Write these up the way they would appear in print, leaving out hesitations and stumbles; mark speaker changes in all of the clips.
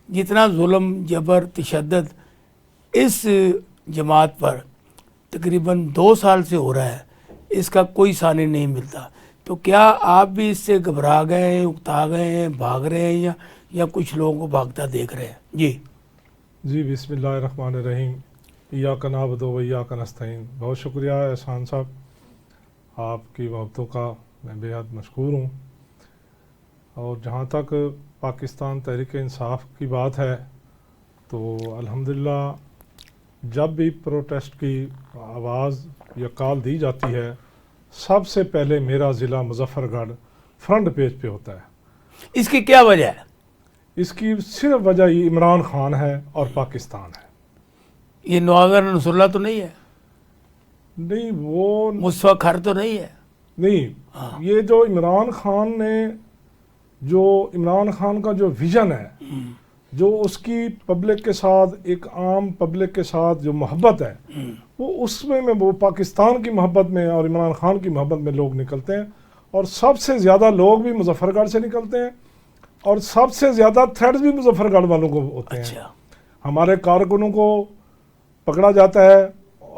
Speaker 1: جتنا ظلم جبر تشدد اس جماعت پر تقریباً 2 سال سے ہو رہا ہے، اس کا کوئی ثانی نہیں ملتا، تو کیا آپ بھی اس سے گھبرا گئے ہیں، اکتا گئے ہیں، بھاگ رہے ہیں یا کچھ لوگوں کو بھاگتا دیکھ رہے ہیں؟
Speaker 2: جی بسم اللہ الرحمن الرحیم، ایاک نعبد و ایاک نستعین۔ بہت شکریہ احسان صاحب، آپ کی محبتوں کا میں بے حد مشکور ہوں۔ اور جہاں تک پاکستان تحریک انصاف کی بات ہے تو الحمدللہ جب بھی پروٹیسٹ کی آواز یا کال دی جاتی ہے، سب سے پہلے میرا ضلع مظفر گڑھ فرنٹ پیج پہ ہوتا ہے۔
Speaker 1: اس کی کیا وجہ ہے؟
Speaker 2: اس کی صرف وجہ یہ عمران خان ہے اور پاکستان ہے۔
Speaker 1: یہ نواز نصر اللہ تو نہیں ہے؟
Speaker 2: نہیں، وہ
Speaker 1: مصطفیٰ کھر تو نہیں ہے؟
Speaker 2: نہیں، یہ جو عمران خان کا جو ویژن ہے، جو اس کی پبلک کے ساتھ، ایک عام پبلک کے ساتھ جو محبت ہے، وہ اس میں وہ پاکستان کی محبت میں اور عمران خان کی محبت میں لوگ نکلتے ہیں، اور سب سے زیادہ لوگ بھی مظفر گڑھ سے نکلتے ہیں، اور سب سے زیادہ تھریٹس بھی مظفر گڑھ والوں کو ہوتے ہیں۔ ہمارے کارکنوں کو پکڑا جاتا ہے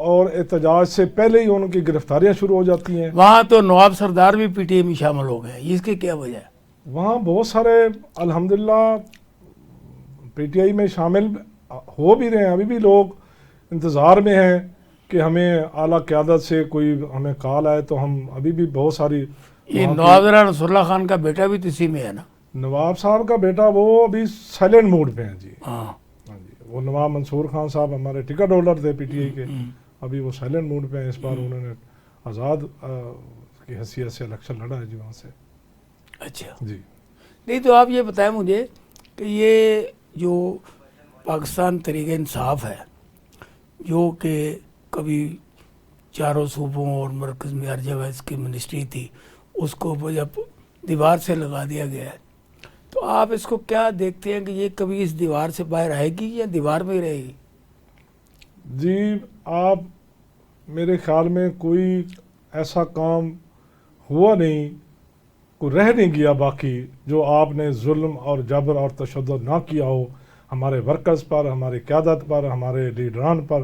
Speaker 2: اور احتجاج سے پہلے ہی ان کی گرفتاریاں شروع ہو جاتی ہیں۔
Speaker 1: وہاں تو نواب سردار بھی پی ٹی اے میں شامل ہو گئے، اس کی کیا وجہ ہے؟
Speaker 2: وہاں بہت سارے الحمدللہ پی ٹی آئی میں شامل ہو بھی رہے ہیں، ابھی بھی لوگ انتظار میں ہیں کہ ہمیں اعلیٰ قیادت سے کوئی ہمیں کال آئے، تو ہم ابھی بھی بہت ساری
Speaker 1: یہ نواز نصر اللہ خان کا بیٹا بھی تو اسی میں ہے نا؟
Speaker 2: نواب صاحب کا بیٹا وہ ابھی سائلنٹ موڈ پہ ہیں جی۔
Speaker 1: ہاں
Speaker 2: جی، وہ نواب منصور خان صاحب ہمارے ٹکٹ ہولڈر تھے پی ٹی آئی کے، ابھی وہ سائلنٹ موڈ پہ ہیں۔ اس بار انہوں نے آزاد کی حیثیت سے الیکشن لڑا ہے جی وہاں سے۔
Speaker 1: اچھا
Speaker 2: جی
Speaker 1: نہیں، تو آپ یہ بتائیں مجھے کہ یہ جو پاکستان تحریک انصاف ہے، جو کہ کبھی چاروں صوبوں اور مرکز میں ہر جگہ اس کی منسٹری تھی، اس کو جب دیوار سے لگا دیا گیا ہے، تو آپ اس کو کیا دیکھتے ہیں کہ یہ کبھی اس دیوار سے باہر آئے گی یا دیوار میں ہی رہے گی؟
Speaker 2: جی، آپ میرے خیال میں کوئی ایسا کام ہوا نہیں، کوئی رہ نہیں گیا باقی جو آپ نے ظلم اور جبر اور تشدد نہ کیا ہو ہمارے ورکرز پر، ہماری قیادت پر، ہمارے لیڈران پر۔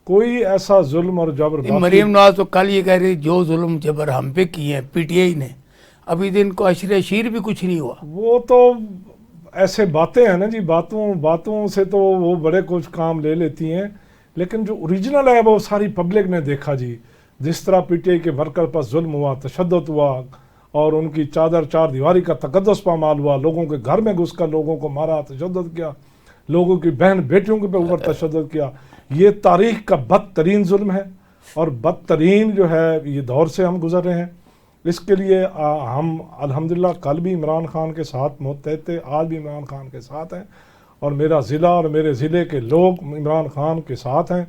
Speaker 2: کوئی ایسا ظلم اور جبر باقی
Speaker 1: مریم نواز تو کل یہ کہہ رہی جو ظلم جبر ہم پہ کیے ہیں پی ٹی آئی نے، ابھی دن کو اشیر بھی کچھ نہیں ہوا۔
Speaker 2: وہ تو ایسے باتیں ہیں نا جی، باتوں سے تو وہ بڑے کچھ کام لے لیتی ہیں، لیکن جو اوریجنل ہے وہ ساری پبلک نے دیکھا جی۔ جس طرح پی ٹی آئی کے ورکر پر ظلم ہوا، تشدد ہوا، اور ان کی چار دیواری کا تقدس پامال ہوا، لوگوں کے گھر میں گھس کر لوگوں کو مارا، تشدد کیا، لوگوں کی بہن بیٹیوں کے اوپر تشدد کیا۔ یہ تاریخ کا بدترین ظلم ہے، اور بدترین جو ہے یہ دور سے ہم گزر رہے ہیں۔ اس کے لیے ہم الحمدللہ کل بھی عمران خان کے ساتھ متحد تھے، آج بھی عمران خان کے ساتھ ہیں، اور میرا ضلع اور میرے ضلع کے لوگ عمران خان کے ساتھ ہیں،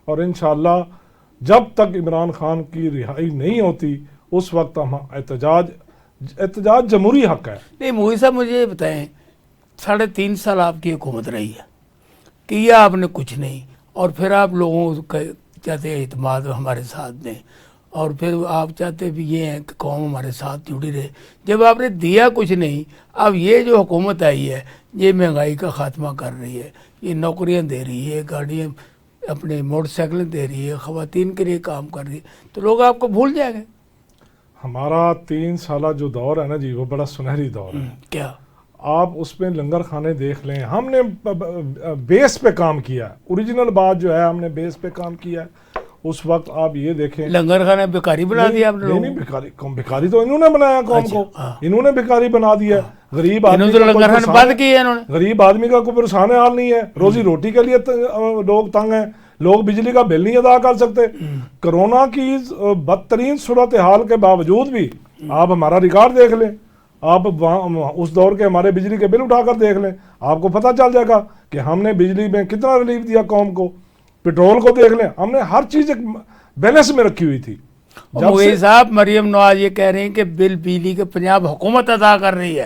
Speaker 2: اور انشاءاللہ جب تک عمران خان کی رہائی نہیں ہوتی اس وقت ہم احتجاج جمہوری حق ہے۔
Speaker 1: نہیں موہی صاحب، مجھے یہ بتائیں، 3.5 سال آپ کی حکومت رہی ہے، کیا آپ نے کچھ نہیں، اور پھر آپ لوگوں کا چاہتے ہیں اعتماد ہمارے ساتھ دیں، اور پھر آپ چاہتے بھی یہ ہیں کہ قوم ہمارے ساتھ جڑی رہے۔ جب آپ نے دیا کچھ نہیں، اب یہ جو حکومت آئی ہے یہ مہنگائی کا خاتمہ کر رہی ہے، یہ نوکریاں دے رہی ہے، گاڑیاں اپنے موٹر سائیکلیں دے رہی ہے، خواتین کے لیے کام کر رہی ہے، تو لوگ آپ کو بھول جائیں گے۔
Speaker 2: ہمارا 3 سالہ جو دور ہے نا جی، وہ بڑا سنہری دور ہے۔
Speaker 1: کیا
Speaker 2: آپ اس میں لنگر خانے دیکھ لیں، ہم نے بیس پہ کام کیا ہے، اوریجنل بات جو ہے ہم نے بیس پہ کام کیا ہے۔ اس وقت آپ یہ دیکھیں،
Speaker 1: لنگر خانہ بیکاری بنا دیا آپ نے؟
Speaker 2: نہیں، بھکاری تو انہوں نے بنایا قوم کو، انہوں نے بھکاری بنا دیا۔ غریب آدمی غریب آدمی کا کوئی پریشان حال نہیں ہے، روزی روٹی کے لیے لوگ تنگ ہیں، لوگ بجلی کا بل نہیں ادا کر سکتے۔ کرونا کی بدترین صورتحال کے باوجود بھی آپ ہمارا ریکارڈ دیکھ لیں، آپ اس دور کے ہمارے بجلی کے بل اٹھا کر دیکھ لیں، آپ کو پتہ چل جائے گا کہ ہم نے بجلی میں کتنا ریلیف دیا قوم کو۔ پیٹرول کو دیکھ لیں، ہم نے ہر چیز ایک بیلنس میں رکھی ہوئی تھی۔
Speaker 1: موئی صاحب، مریم نواز یہ کہہ رہے ہیں کہ بل بجلی کے پنجاب حکومت ادا کر رہی ہے،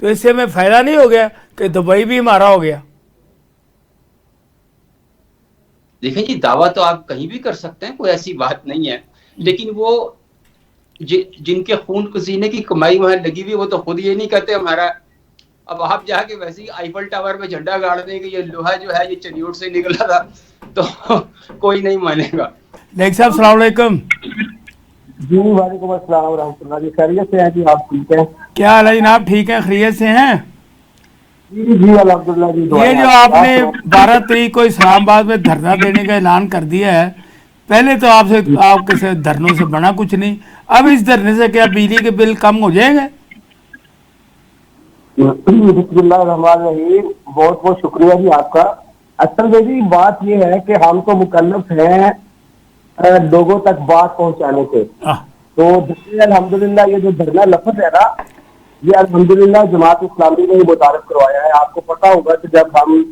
Speaker 1: تو اس سے ہمیں فائدہ نہیں ہو گیا کہ دبئی بھی ہمارا ہو گیا؟
Speaker 3: دیکھیں جی دعویٰ تو آپ کہیں بھی کر سکتے ہیں، کوئی ایسی بات نہیں ہے، لیکن وہ جن کے خون پسینے کی کمائی وہاں لگی ہوئی وہ تو خود یہ نہیں کہتے ہمارا. اب آپ جا کے ویسے ہی آئیفل ٹاور میں جھنڈا گاڑ دیں کہ یہ لوہا جو ہے یہ چنیوٹ سے نکلا تھا تو کوئی نہیں مانے گا.
Speaker 1: لیک صاحب السلام علیکم.
Speaker 4: جی وعلیکم السلام ورحمۃ اللہ. جی خیریت سے ہیں جی؟ آپ ٹھیک ہیں؟
Speaker 1: کیا حال ہے جناب؟ ٹھیک ہے، خیریت سے ہیں؟
Speaker 4: جی جی الحمدللہ جی.
Speaker 1: یہ جو آپ نے 12 تاریخ کو اسلام آباد میں دھرنا دینے کا اعلان کر دیا ہے، پہلے تو آپ کے سے دھرنوں سے بنا کچھ نہیں، اب اس دھرنے سے کیا بجلی کے بل کم ہو جائیں گے؟
Speaker 4: بسم اللہ الرحمن الرحیم. بہت بہت شکریہ جی آپ کا. اصل میں جی بات یہ ہے کہ ہم تو مکلف ہیں لوگوں تک بات پہنچانے سے. تو الحمدللہ یہ جو دھرنا لفظ ہے نا، یہ الحمدللہ جماعت اسلامی نے متعارف کروایا ہے. آپ کو پتا ہوگا کہ جب ہم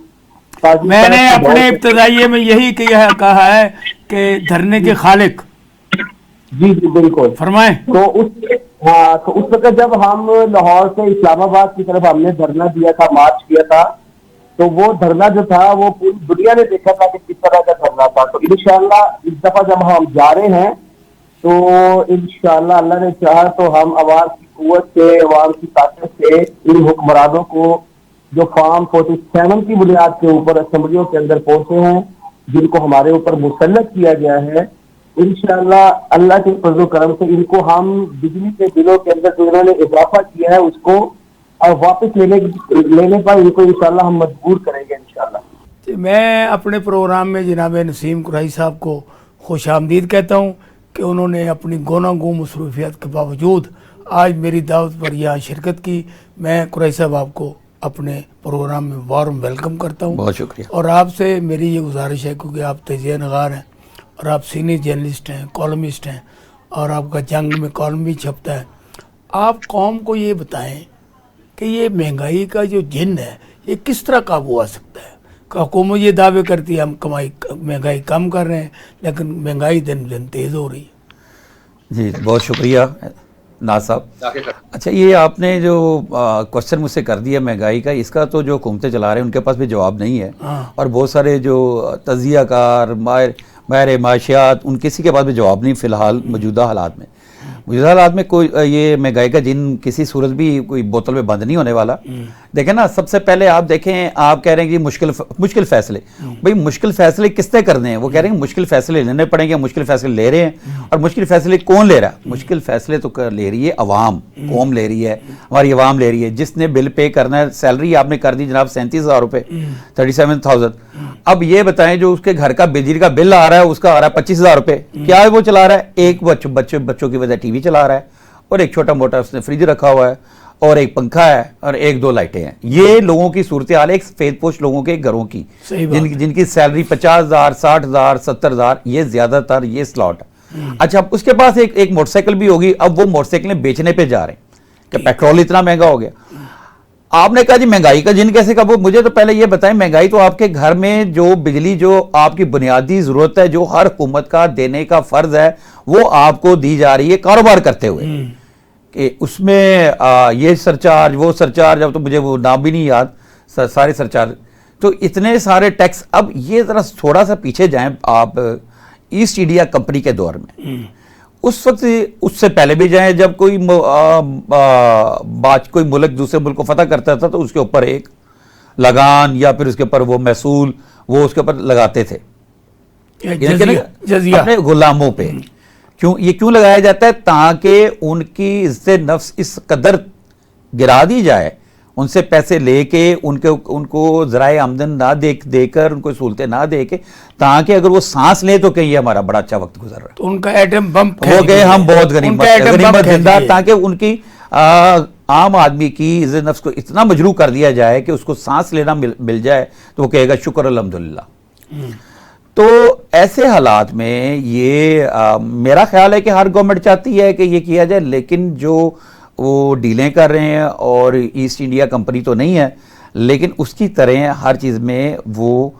Speaker 1: میں نے اپنے ابتدائیے میں یہی کہا ہے کہ دھرنے کے خالق.
Speaker 4: جی جی بالکل
Speaker 1: فرمائیں.
Speaker 4: تو اس وقت جب ہم لاہور سے اسلام آباد کی طرف ہم نے دھرنا دیا تھا، مارچ کیا تھا، تو وہ دھرنا جو تھا وہ پوری دنیا نے دیکھا تھا کہ کس طرح کا دھرنا تھا. تو انشاءاللہ اس دفعہ جب ہم جا رہے ہیں تو انشاءاللہ اللہ نے چاہا تو ہم عوام کی قوت سے، عوام کی طاقت سے ان حکمرانوں کو جو فارم 47 کی بنیاد کے اوپر اسمبلیوں کے اندر پہنچے ہیں، جن کو ہمارے اوپر مسلط کیا گیا ہے، انشاءاللہ اللہ کے فضل و کرم سے ان کو ہم بجلی کے بلوں کے اندر جو انہوں نے اضافہ کیا ہے اس کو اور واپس لینے پر ان کو انشاءاللہ ہم مجبور کریں گے انشاءاللہ.
Speaker 1: میں اپنے پروگرام میں جناب نسیم قریشی صاحب کو خوش آمدید کہتا ہوں کہ انہوں نے اپنی گونا گو مصروفیات کے باوجود آج میری دعوت پر یہاں شرکت کی. میں قریشی صاحب آپ کو اپنے پروگرام میں وارم ویلکم کرتا ہوں.
Speaker 5: بہت شکریہ.
Speaker 1: اور آپ سے میری یہ گزارش ہے کیونکہ آپ تجزیہ نگار ہیں اور آپ سینئر جرنلسٹ ہیں، کالمسٹ ہیں، اور آپ کا جنگ میں کالم بھی چھپتا ہے. آپ قوم کو یہ بتائیں کہ یہ مہنگائی کا جو جن ہے یہ کس طرح قابو آ سکتا ہے؟ کہ حکومت یہ دعوے کرتی ہے ہم مہنگائی کم کر رہے ہیں، لیکن مہنگائی دن دن تیز ہو رہی ہے.
Speaker 5: جی بہت شکریہ ناز صاحب. اچھا یہ آپ نے جو کوشچن مجھ سے کر دیا مہنگائی کا، اس کا تو جو حکومتیں چلا رہے ہیں ان کے پاس بھی جواب نہیں ہے. اور بہت سارے جو تجزیہ کار، ماہر معاشیات، ان کسی کے پاس بھی جواب نہیں فی الحال موجودہ حالات میں. موجودہ حالات میں کوئی یہ مہنگائی کا جن کسی صورت بھی کوئی بوتل میں بند نہیں ہونے والا. دیکھیں نا، سب سے پہلے آپ دیکھیں، آپ کہہ رہے ہیں کہ مشکل فیصلے. بھئی مشکل فیصلے کس نے کرنے ہیں؟ وہ کہہ رہے ہیں مشکل فیصلے لینے پڑیں گے. مشکل فیصلے لے رہے ہیں، اور مشکل فیصلے کون لے رہا ہے؟ مشکل فیصلے تو لے رہی ہے عوام، قوم لے رہی ہے، ہماری عوام لے رہی ہے. جس نے بل پے کرنا ہے، سیلری آپ نے کر دی جناب 37,000 روپے، 37,000. اب یہ بتائیں جو اس کے گھر کا بجلی کا بل آ رہا ہے اس کا آ رہا ہے 25,000 روپے. کیا ہے وہ چلا رہا ہے؟ ایک بچوں کی وجہ ٹی وی چلا رہا ہے، اور ایک چھوٹا موٹا اس نے فریج رکھا ہوا ہے، اور ایک پنکھا ہے، اور 1-2 لائٹیں ہیں. یہ لوگوں کی صورتحال ہے، ایک سفید پوش لوگوں کے گھروں کی، جن کی سیلری 50,000 60,000 70,000، یہ زیادہ تر یہ سلاٹ ہے. اچھا اس کے پاس ایک موٹر سائیکل بھی ہوگی. اب وہ موٹر سائیکلیں بیچنے پہ جا رہے ہیں کہ پیٹرول اتنا مہنگا ہو گیا. آپ نے کہا جی مہنگائی کا جن کیسے قابو؟ مجھے تو پہلے یہ بتائیں، مہنگائی تو آپ کے گھر میں جو بجلی جو آپ کی بنیادی ضرورت ہے، جو ہر حکومت کا دینے کا فرض ہے، وہ آپ کو دی جا رہی ہے کاروبار کرتے ہوئے. کہ اس میں یہ سرچارج، وہ سرچارج، اب تو مجھے وہ نام بھی نہیں یاد، سارے سرچارج، تو اتنے سارے ٹیکس. اب یہ ذرا تھوڑا سا پیچھے جائیں آپ ایسٹ انڈیا کمپنی کے دور میں. اس وقت اس سے پہلے بھی جائیں، جب کوئی ملک دوسرے ملک کو فتح کرتا تھا تو اس کے اوپر ایک لگان یا پھر اس کے اوپر وہ محصول وہ اس کے اوپر لگاتے تھے اپنے غلاموں پہ. یہ کیوں لگایا جاتا ہے؟ تاکہ ان کی عزت نفس اس قدر گرا دی جائے، ان سے پیسے لے کے ان کو ذرائع آمدن نہ دے کر، ان کو سہولتیں نہ دے کے، تاکہ اگر وہ سانس لیں تو کہ یہ ہمارا بڑا اچھا وقت گزر رہا ہے،
Speaker 1: تو ان کا ایٹم بم
Speaker 5: ہو گئے ہم بہت غنیمت زندہ، تاکہ ان کی عام آدمی کی عزت نفس کو اتنا مجروح کر دیا جائے کہ اس کو سانس لینا مل جائے تو وہ کہے گا شکر الحمدللہ. تو ایسے حالات میں یہ میرا خیال ہے کہ ہر گورنمنٹ چاہتی ہے کہ یہ کیا جائے، لیکن جو وہ ڈیلیں کر رہے ہیں، اور ایسٹ انڈیا کمپنی تو نہیں ہے لیکن اس کی طرح ہر چیز میں وہ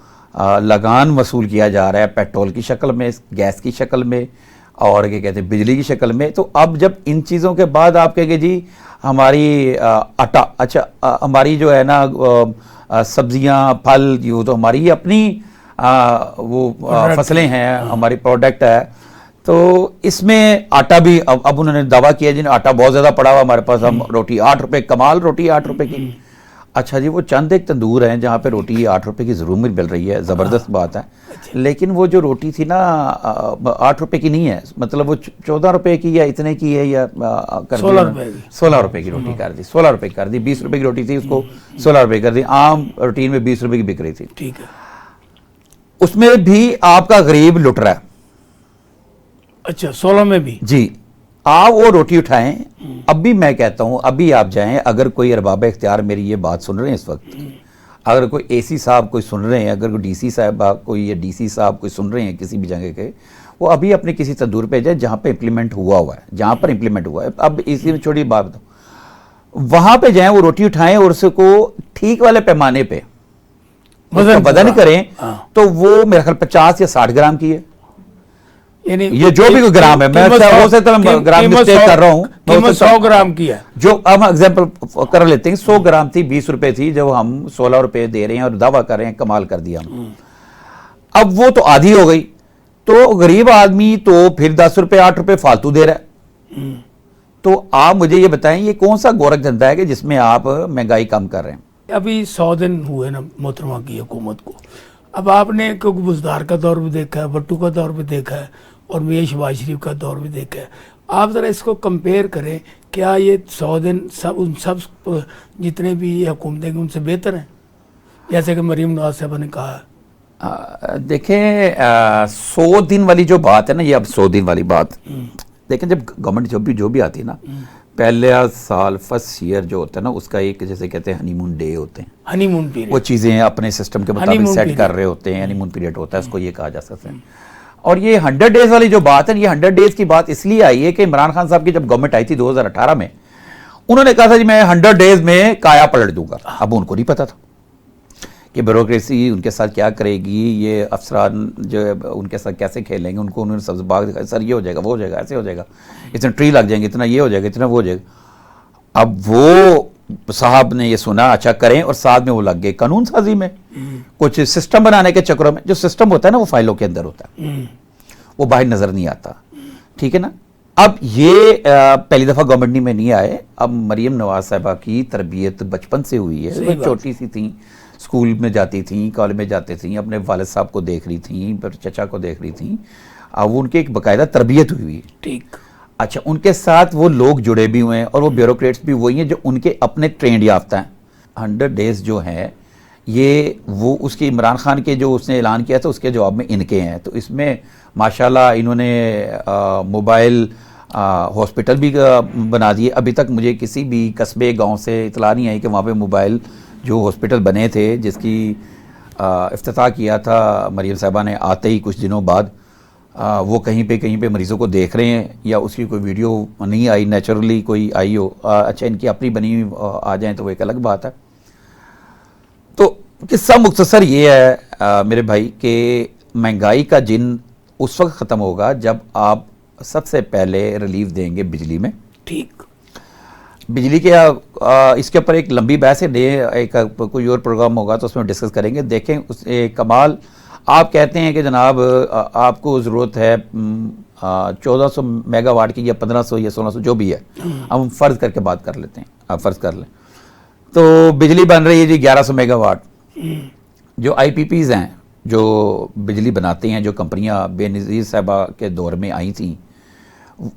Speaker 5: لگان وصول کیا جا رہا ہے، پیٹرول کی شکل میں، گیس کی شکل میں، اور کیا کہتے ہیں بجلی کی شکل میں. تو اب جب ان چیزوں کے بعد آپ کہیں گے جی ہماری آٹا, اچھا ہماری جو ہے نا سبزیاں پھل یہ تو ہماری اپنی وہ فصلیں ہیں, ہماری پروڈکٹ ہے, تو اس میں آٹا بھی اب انہوں نے دعویٰ کیا جی آٹا بہت زیادہ پڑا ہوا ہمارے پاس, ہم روٹی 8 روپے, کمال روٹی 8 روپے کی. اچھا جی وہ چند ایک تندور ہیں جہاں پہ روٹی 8 روپے کی ضرور مل رہی ہے, زبردست بات ہے, لیکن وہ جو روٹی تھی نا 8 روپے کی نہیں ہے, مطلب وہ 14 روپے کی یا اتنے کی ہے, یا 16 روپے کی روٹی کر دی, 16 روپے کر دی. 20 روپے کی روٹی تھی اس کو 16 روپے کر دی, عام روٹین میں 20 روپے کی بک رہی تھی.
Speaker 1: ٹھیک ہے,
Speaker 5: اس میں بھی آپ کا غریب لٹ رہا ہے.
Speaker 1: اچھا 16 میں بھی
Speaker 5: جی, آپ وہ روٹی اٹھائیں. اب بھی میں کہتا ہوں ابھی آپ جائیں, اگر کوئی ارباب اختیار میری یہ بات سن رہے ہیں اس وقت, اگر کوئی اے سی صاحب کوئی سن رہے ہیں, اگر کوئی ڈی سی صاحب کوئی یا ڈی سی صاحب کوئی سن رہے ہیں کسی بھی جگہ کے, وہ ابھی اپنے کسی تندور پہ جائیں جہاں پہ امپلیمنٹ ہوا ہے, جہاں پر امپلیمنٹ ہوا ہے. اب اسی میں چھوٹی بات بتاؤں, وہاں پہ جائیں وہ روٹی اٹھائیں اور اس کو ٹھیک والے پیمانے پہ وزن کریں تو وہ میرے خیال 50 یا 60 گرام کی ہے. یہ جو بھی گرام ہے, میں ہو سکتا ہے گرام مسٹیک کر رہا ہوں,
Speaker 1: 100 گرام کی ہے.
Speaker 5: جو اب ایگزامپل کر لیتے ہیں 100 گرام تھی 20 روپے تھی, جب ہم 16 روپے دے رہے ہیں اور دعویٰ کر رہے ہیں کمال کر دیا ہم. اب وہ تو آدھی ہو گئی, تو غریب آدمی تو پھر 10 روپے 8 روپے فالتو دے رہا ہے. تو آپ مجھے یہ بتائیں یہ کون سا گورکھ دھندا ہے کہ جس میں آپ مہنگائی کم کر رہے ہیں.
Speaker 1: ابھی 100 دن ہوئے نا محترمہ کی حکومت کو, اب آپ نے بزدار کا دور بھی دیکھا ہے, بٹو کا دور بھی دیکھا ہے, اور میاں شہباز شریف کا دور بھی دیکھا ہے. آپ ذرا اس کو کمپیئر کریں, کیا یہ 100 دن ان سب جتنے بھی یہ حکومتیں ان سے بہتر ہیں, جیسے کہ مریم نواز صاحبہ نے کہا ہے؟
Speaker 5: دیکھیں 100 دن والی جو بات ہے نا, یہ اب 100 دن والی بات, دیکھیں جب گورنمنٹ جو بھی آتی ہے نا, پہلا سال فرسٹ ایئر جو ہوتا ہے نا اس کا ایک جیسے کہتے ہیں ہنی مون ڈے ہوتے ہیں,
Speaker 1: ہنی مون پیریڈ,
Speaker 5: وہ چیزیں اپنے سسٹم کے مطابق سیٹ کر رہے ہوتے ہیں, ہنی مون پیریڈ ہوتا ہے, اس کو یہ کہا جا سکتا ہے. اور یہ 100 ڈیز والی جو بات ہے, یہ 100 ڈیز کی بات اس لیے آئی ہے کہ عمران خان صاحب کی جب گورنمنٹ آئی تھی 2018 میں, انہوں نے کہا تھا جی میں 100 ڈیز میں کایا پلٹ دوں گا. اب ان کو نہیں پتا تھا کہ بیوروکریسی ان کے ساتھ کیا کرے گی, یہ افسران جو ہے ان کے ساتھ کیسے کھیلیں گے. ان کو انہوں نے سبز باغ دکھایا, سر یہ ہو جائے گا, وہ ہو جائے گا, ایسے ہو جائے گا, اتنے ٹری لگ جائیں گے, اتنا یہ ہو جائے گا, اتنا وہ ہو جائے گا. اب وہ صاحب نے یہ سنا اچھا کریں, اور ساتھ میں وہ لگ گئے قانون سازی میں, کچھ سسٹم بنانے کے چکروں میں. جو سسٹم ہوتا ہے نا وہ فائلوں کے اندر ہوتا ہے, وہ باہر نظر نہیں آتا, ٹھیک ہے نا. اب یہ پہلی دفعہ گورنمنٹ میں نہیں آئے. اب مریم نواز صاحبہ کی تربیت بچپن سے ہوئی ہے, وہ چھوٹی سی تھیں, اسکول میں جاتی تھیں, کالج میں جاتی تھیں, اپنے والد صاحب کو دیکھ رہی تھیں, پھر چچا کو دیکھ رہی تھیں, اب ان کی ایک باقاعدہ تربیت ہوئی ہے.
Speaker 1: ٹھیک,
Speaker 5: اچھا ان کے ساتھ وہ لوگ جڑے بھی ہوئے ہیں, اور وہ بیوروکریٹس بھی وہی ہیں جو ان کے اپنے ٹرینڈ یافتہ ہیں. 100 ڈیز جو ہیں یہ وہ اس کی عمران خان کے جو اس نے اعلان کیا تھا اس کے جواب میں ان کے ہیں. تو اس میں ماشاءاللہ انہوں نے موبائل ہاسپٹل بھی بنا دیے. ابھی تک مجھے کسی بھی قصبے گاؤں سے اطلاع نہیں آئی کہ وہاں پہ موبائل جو ہاسپٹل بنے تھے جس کی افتتاح کیا تھا مریم صاحبہ نے آتے ہی کچھ دنوں بعد, وہ کہیں پہ مریضوں کو دیکھ رہے ہیں, یا اس کی کوئی ویڈیو نہیں آئی, نیچرلی کوئی آئی ہو. اچھا ان کی اپنی بنی آ جائیں تو وہ ایک الگ بات ہے. تو قصہ مختصر یہ ہے میرے بھائی کہ مہنگائی کا جن اس وقت ختم ہوگا جب آپ سب سے پہلے ریلیف دیں گے بجلی میں.
Speaker 1: ٹھیک,
Speaker 5: بجلی کے اس کے اوپر ایک لمبی بحث ہے, ایک کوئی اور پروگرام ہوگا تو اس میں ڈسکس کریں گے. دیکھیں اس کمال آپ کہتے ہیں کہ جناب آپ کو ضرورت ہے 1400 میگا واٹ کی یا 1500 یا 1600 جو بھی ہے, ہم فرض کر کے بات کر لیتے ہیں, آپ فرض کر لیں تو بجلی بن رہی ہے جی 1100 میگا واٹ. جو آئی پی پیز ہیں جو بجلی بناتے ہیں, جو کمپنیاں بے نظیر صاحبہ کے دور میں آئی تھیں,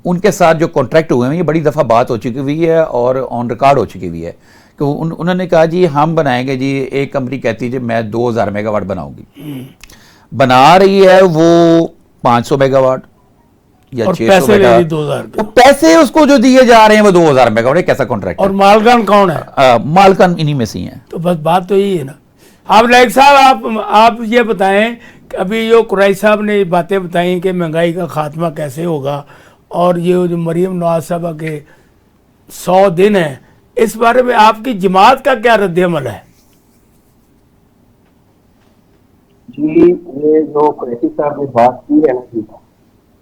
Speaker 5: ان کے ساتھ جو کانٹریکٹ ہوئے ہیں, یہ بڑی دفعہ بات ہو چکی ہوئی ہے اور آن ریکارڈ ہو چکی ہوئی ہے کہ انہوں نے کہا جی ہم بنائیں گے. جی ایک کمپنی کہتی ہے جی میں 2000 میگا واٹ بناؤں گی, بنا رہی ہے وہ 500 میگا واٹ یا 600 میگا واٹ, پیسے اس کو جو دیے جا رہے ہیں وہ 2000 میگا واٹ. کیسا کانٹریکٹ,
Speaker 1: اور مالکان کون ہے؟
Speaker 5: مالکان انہی میں سے ہیں.
Speaker 1: تو بس بات تو یہی ہے نا. آپ لائق صاحب آپ یہ بتائیں کہ ابھی جو قریشی صاحب نے باتیں بتائیں کہ مہنگائی کا خاتمہ کیسے ہوگا, اور یہ جو مریم نواز صاحبہ کے 100 دن ہیں, اس بارے میں آپ کی جماعت کا کیا رد عمل ہے؟
Speaker 4: جی یہ جو قریشی صاحب نے بات کی ہے نا جی,